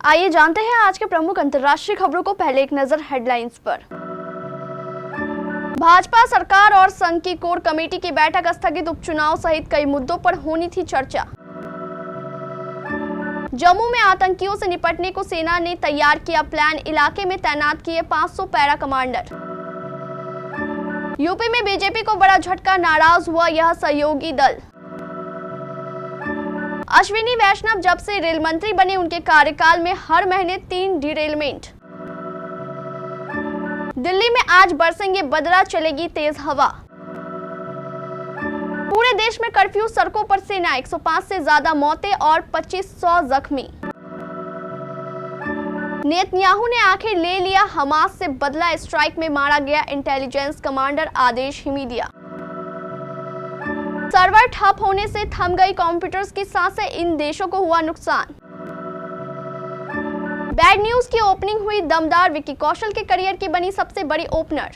आइए जानते हैं आज के प्रमुख अंतर्राष्ट्रीय खबरों को। पहले एक नजर हेडलाइंस पर। भाजपा सरकार और संघ की कोर कमेटी की बैठक स्थगित, उपचुनाव सहित कई मुद्दों पर होनी थी चर्चा। जम्मू में आतंकियों से निपटने को सेना ने तैयार किया प्लान, इलाके में तैनात किए 500 पैरा कमांडर। यूपी में बीजेपी को बड़ा झटका, नाराज हुआ यह सहयोगी दल। अश्विनी वैष्णव जब से रेल मंत्री बने उनके कार्यकाल में हर महीने 3 डिरेलमेंट। दिल्ली में आज बरसेंगे बदला, चलेगी तेज हवा। पूरे देश में कर्फ्यू, सड़कों पर सेना, 105 से ज्यादा मौतें और 2500 जख्मी। नेतन्याहू ने आखिर ले लिया हमास से बदला, स्ट्राइक में मारा गया इंटेलिजेंस कमांडर, आदेश हिमी दिया। सर्वर ठप होने से थम गई कंप्यूटर्स की सांसें, इन देशों को हुआ नुकसान। बैड न्यूज की ओपनिंग हुई दमदार, विक्की कौशल के करियर की बनी सबसे बड़ी ओपनर।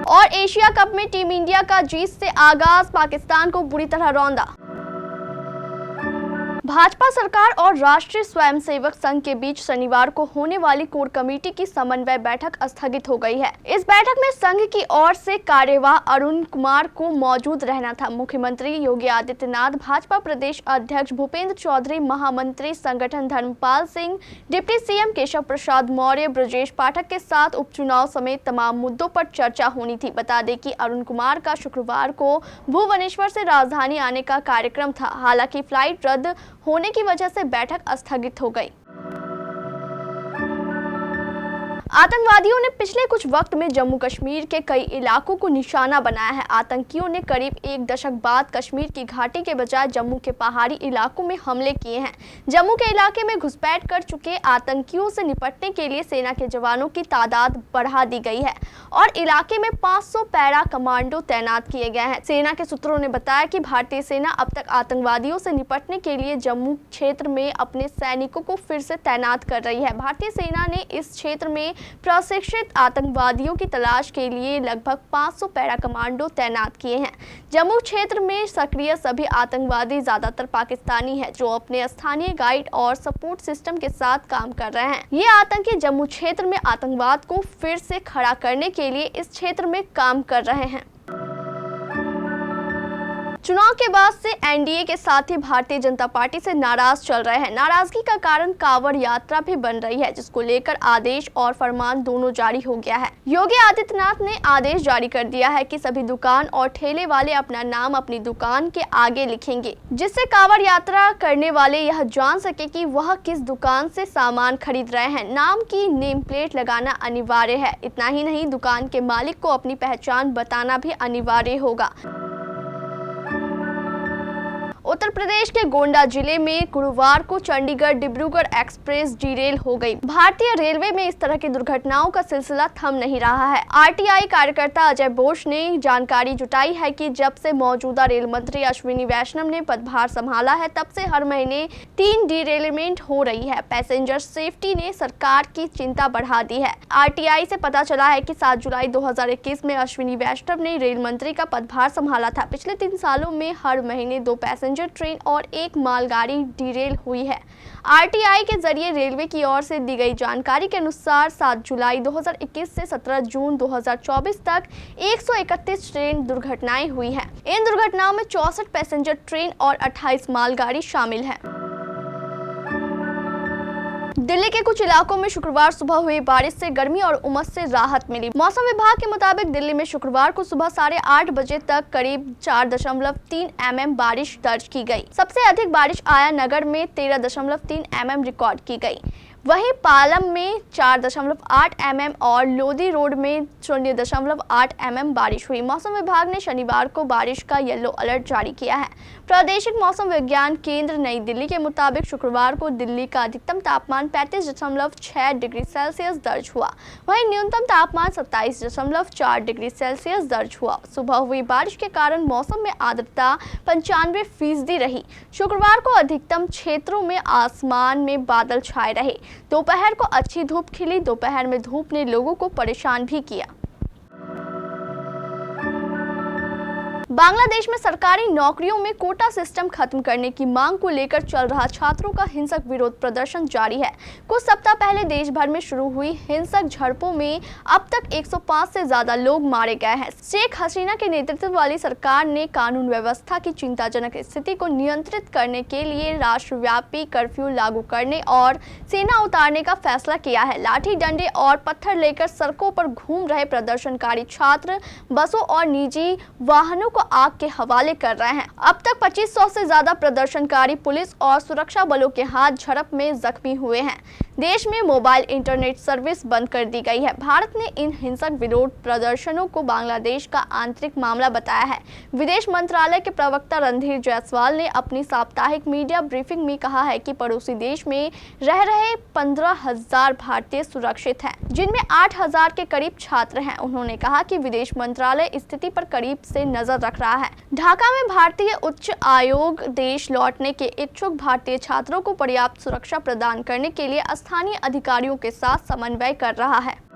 और एशिया कप में टीम इंडिया का जीत से आगाज, पाकिस्तान को बुरी तरह रौंदा। भाजपा सरकार और राष्ट्रीय स्वयंसेवक संघ के बीच शनिवार को होने वाली कोर कमेटी की समन्वय बैठक स्थगित हो गई है। इस बैठक में संघ की ओर से कार्यवाह अरुण कुमार को मौजूद रहना था। मुख्यमंत्री योगी आदित्यनाथ, भाजपा प्रदेश अध्यक्ष भूपेंद्र चौधरी, महामंत्री संगठन धर्मपाल सिंह, डिप्टी सीएम केशव प्रसाद मौर्य, ब्रजेश पाठक के साथ उपचुनाव समेत तमाम मुद्दों पर चर्चा होनी थी। बता दें कि अरुण कुमार का शुक्रवार को भुवनेश्वर से राजधानी आने का कार्यक्रम था। हालांकि फ्लाइट रद्द होने की वजह से बैठक स्थगित हो गई। आतंकवादियों ने पिछले कुछ वक्त में जम्मू कश्मीर के कई इलाकों को निशाना बनाया है। आतंकियों ने करीब 1 दशक बाद कश्मीर की घाटी के बजाय जम्मू के पहाड़ी इलाकों में हमले किए हैं। जम्मू के इलाके में घुसपैठ कर चुके आतंकियों से निपटने के लिए सेना के जवानों की तादाद बढ़ा दी गई है और इलाके में 500 पैरा कमांडो तैनात किए गए हैं। सेना के सूत्रों ने बताया कि भारतीय सेना अब तक आतंकवादियों से निपटने के लिए जम्मू क्षेत्र में अपने सैनिकों को फिर से तैनात कर रही है। भारतीय सेना ने इस क्षेत्र में प्रशिक्षित आतंकवादियों की तलाश के लिए लगभग 500 पैरा कमांडो तैनात किए हैं। जम्मू क्षेत्र में सक्रिय सभी आतंकवादी ज्यादातर पाकिस्तानी हैं, जो अपने स्थानीय गाइड और सपोर्ट सिस्टम के साथ काम कर रहे हैं। ये आतंकी जम्मू क्षेत्र में आतंकवाद को फिर से खड़ा करने के लिए इस क्षेत्र में काम कर रहे हैं। चुनाव के बाद से एनडीए के साथ ही भारतीय जनता पार्टी से नाराज चल रहे हैं। नाराजगी का कारण कांवड़ यात्रा भी बन रही है, जिसको लेकर आदेश और फरमान दोनों जारी हो गया है। योगी आदित्यनाथ ने आदेश जारी कर दिया है कि सभी दुकान और ठेले वाले अपना नाम अपनी दुकान के आगे लिखेंगे, जिससे कांवड़ यात्रा करने वाले यह जान सके कि वह किस दुकान से सामान खरीद रहे हैं। नाम की नेम प्लेट लगाना अनिवार्य है। इतना ही नहीं, दुकान के मालिक को अपनी पहचान बताना भी अनिवार्य होगा। उत्तर प्रदेश के गोंडा जिले में गुरुवार को चंडीगढ़ डिब्रूगढ़ एक्सप्रेस डीरेल हो गई। भारतीय रेलवे में इस तरह की दुर्घटनाओं का सिलसिला थम नहीं रहा है। आरटीआई कार्यकर्ता अजय बोस ने जानकारी जुटाई है कि जब से मौजूदा रेल मंत्री अश्विनी वैष्णव ने पदभार संभाला है, तब से हर महीने 3 डीरेलमेंट हो रही है। पैसेंजर सेफ्टी ने सरकार की चिंता बढ़ा दी है। आरटीआई से पता चला है कि 7 जुलाई 2021 में अश्विनी वैष्णव ने रेल मंत्री का पदभार संभाला था। पिछले 3 सालों में हर महीने 2 पैसेंजर ट्रेन और 1 मालगाड़ी डीरेल हुई है। आरटीआई के जरिए रेलवे की ओर से दी गई जानकारी के अनुसार 7 जुलाई 2021 से 17 जून 2024 तक 131 ट्रेन दुर्घटनाएं हुई हैं। इन दुर्घटनाओं में 64 पैसेंजर ट्रेन और 28 मालगाड़ी शामिल है। दिल्ली के कुछ इलाकों में शुक्रवार सुबह हुई बारिश से गर्मी और उमस से राहत मिली। मौसम विभाग के मुताबिक दिल्ली में शुक्रवार को सुबह 8:30 बजे तक करीब 4.3 mm बारिश दर्ज की गई। सबसे अधिक बारिश आया नगर में 13.3 mm रिकॉर्ड की गई। वहीं पालम में 4.8 mm और लोधी रोड में 0.8 mm बारिश हुई। मौसम विभाग ने शनिवार को बारिश का येलो अलर्ट जारी किया है। प्रादेशिक मौसम विज्ञान केंद्र नई दिल्ली के मुताबिक शुक्रवार को दिल्ली का अधिकतम तापमान 35.6 डिग्री सेल्सियस दर्ज हुआ। वहीं न्यूनतम तापमान 27.4 डिग्री सेल्सियस दर्ज हुआ। सुबह हुई बारिश के कारण मौसम में आर्द्रता 95% रही। शुक्रवार को अधिकतम क्षेत्रों में आसमान में बादल छाए रहे। दोपहर को अच्छी धूप खिली। दोपहर में धूप ने लोगों को परेशान भी किया। बांग्लादेश में सरकारी नौकरियों में कोटा सिस्टम खत्म करने की मांग को लेकर चल रहा छात्रों का हिंसक विरोध प्रदर्शन जारी है। कुछ सप्ताह पहले देश भर में शुरू हुई हिंसक झड़पों में अब तक 105 से ज्यादा लोग मारे गए हैं। शेख हसीना के नेतृत्व वाली सरकार ने कानून व्यवस्था की चिंताजनक स्थिति को नियंत्रित करने के लिए राष्ट्रव्यापी कर्फ्यू लागू करने और सेना उतारने का फैसला किया है। लाठी डंडे और पत्थर लेकर सड़कों पर घूम रहे प्रदर्शनकारी छात्र बसों और निजी वाहनों को आग के हवाले कर रहे हैं। अब तक 2500 से ज्यादा प्रदर्शनकारी पुलिस और सुरक्षा बलों के हाथ झड़प में जख्मी हुए हैं। देश में मोबाइल इंटरनेट सर्विस बंद कर दी गई है। भारत ने इन हिंसक विरोध प्रदर्शनों को बांग्लादेश का आंतरिक मामला बताया है। विदेश मंत्रालय के प्रवक्ता रणधीर जायसवाल ने अपनी साप्ताहिक मीडिया ब्रीफिंग में कहा है कि पड़ोसी देश में रह रहे 15,000 भारतीय सुरक्षित हैं, जिनमें 8,000 के करीब छात्र हैं। उन्होंने कहा कि विदेश मंत्रालय स्थिति पर करीब से नजर रख रहा है। ढाका में भारतीय उच्च आयोग देश लौटने के इच्छुक भारतीय छात्रों को पर्याप्त सुरक्षा प्रदान करने के लिए स्थानीय अधिकारियों के साथ समन्वय कर रहा है।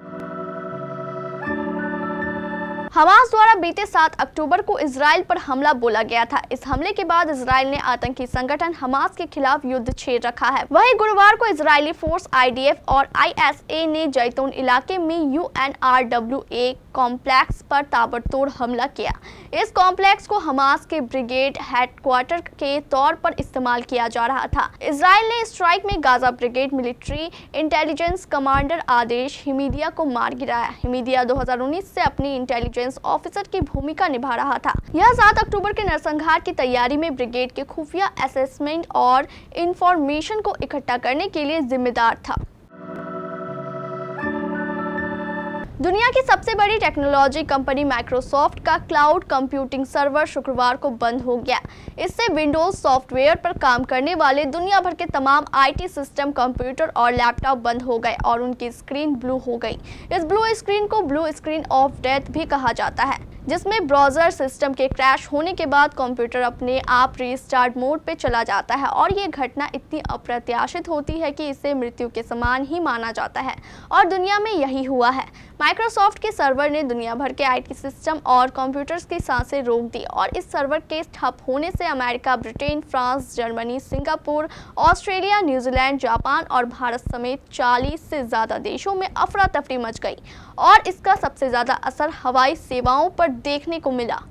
हमास द्वारा बीते 7 अक्टूबर को इजराइल पर हमला बोला गया था। इस हमले के बाद इजराइल ने आतंकी संगठन हमास के खिलाफ युद्ध छेड़ रखा है। वहीं गुरुवार को इजरायली फोर्स IDF और ISA ने जैतून इलाके में UNRWA कॉम्प्लेक्स पर ताबड़तोड़ हमला किया। इस कॉम्प्लेक्स को हमास के ब्रिगेड हेडक्वार्टर के तौर पर इस्तेमाल किया जा रहा था। इजराइल ने स्ट्राइक में Gaza brigade military intelligence commander आदेश हिमीदिया को मार गिराया। हिमीदिया 2019 से अपनी इंटेलिजेंस ऑफिसर की भूमिका निभा रहा था। यह 7 अक्टूबर के नरसंहार की तैयारी में ब्रिगेड के खुफिया असेसमेंट और इंफॉर्मेशन को इकट्ठा करने के लिए जिम्मेदार था। दुनिया की सबसे बड़ी टेक्नोलॉजी कंपनी माइक्रोसॉफ्ट का क्लाउड कंप्यूटिंग सर्वर शुक्रवार को बंद हो गया। इससे विंडोज सॉफ्टवेयर पर काम करने वाले दुनिया भर के तमाम IT सिस्टम, कंप्यूटर और लैपटॉप बंद हो गए और उनकी स्क्रीन ब्लू हो गई। इस ब्लू स्क्रीन को ब्लू स्क्रीन ऑफ डेथ भी कहा जाता है, जिसमें ब्राउजर सिस्टम के क्रैश होने के बाद कंप्यूटर अपने आप रीस्टार्ट मोड पे चला जाता है और ये घटना इतनी अप्रत्याशित होती है कि इसे मृत्यु के समान ही माना जाता है और दुनिया में यही हुआ है। माइक्रोसॉफ्ट के सर्वर ने दुनिया भर के IT सिस्टम और कंप्यूटर्स की सांसें रोक दी और इस सर्वर के ठप होने से America, Britain, France, Germany, Singapore, Australia, New Zealand, Japan और भारत समेत 40 से ज्यादा देशों में अफरा तफरी मच गई और इसका सबसे ज्यादा असर हवाई सेवाओं पर देखने को मिला।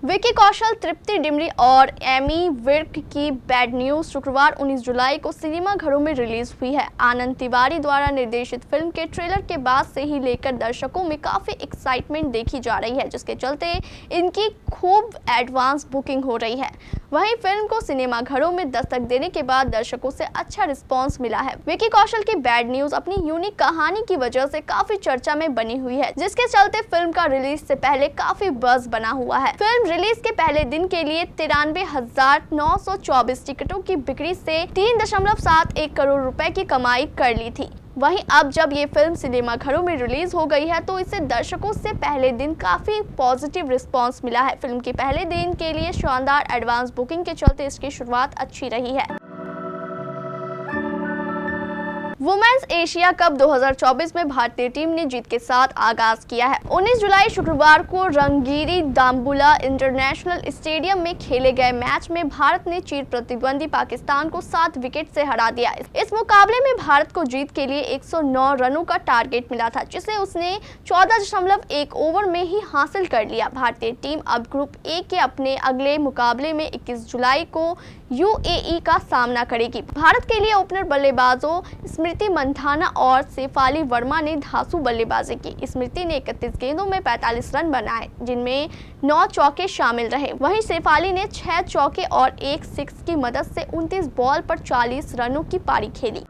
विकी कौशल, तृप्ति डिमरी और एमी विर्क की बैड न्यूज शुक्रवार 19 जुलाई को सिनेमा घरों में रिलीज हुई है। आनंद तिवारी द्वारा निर्देशित फिल्म के ट्रेलर के बाद से ही लेकर दर्शकों में काफी एक्साइटमेंट देखी जा रही है, जिसके चलते इनकी खूब एडवांस बुकिंग हो रही है। वहीं फिल्म को सिनेमा घरों में दस्तक देने के बाद दर्शकों से अच्छा रिस्पांस मिला है। विकी कौशल की बैड न्यूज अपनी यूनिक कहानी की वजह से काफी चर्चा में बनी हुई है, जिसके चलते फिल्म का रिलीज से पहले काफी बज़ बना हुआ है। फिल्म रिलीज के पहले दिन के लिए 93,924 टिकटों की बिक्री से 3.71 करोड़ रुपए की कमाई कर ली थी। वहीं अब जब ये फिल्म सिनेमा घरों में रिलीज हो गई है तो इसे दर्शकों से पहले दिन काफी पॉजिटिव रिस्पांस मिला है। फिल्म के पहले दिन के लिए शानदार एडवांस बुकिंग के चलते इसकी शुरुआत अच्छी रही है। वुमेन्स एशिया कप 2024 में भारतीय टीम ने जीत के साथ आगाज किया है। 19 जुलाई शुक्रवार को रंगीरी दाम्बुला इंटरनेशनल स्टेडियम में खेले गए मैच में भारत ने चिर प्रतिद्वंदी पाकिस्तान को 7 विकेट से हरा दिया। इस मुकाबले में भारत को जीत के लिए 109 रनों का टारगेट मिला था, जिसे उसने 14.1 ओवर में ही हासिल कर लिया। भारतीय टीम अब ग्रुप ए के अपने अगले मुकाबले में 21 जुलाई को UAE का सामना करेगी। भारत के लिए ओपनर बल्लेबाजों स्मृति मंधाना और शेफाली वर्मा ने धांसू बल्लेबाजी की। स्मृति ने 31 गेंदों में 45 रन बनाए, जिनमें 9 चौके शामिल रहे। वहीं शेफाली ने 6 चौके और 1 सिक्स की मदद से 29 बॉल पर 40 रनों की पारी खेली।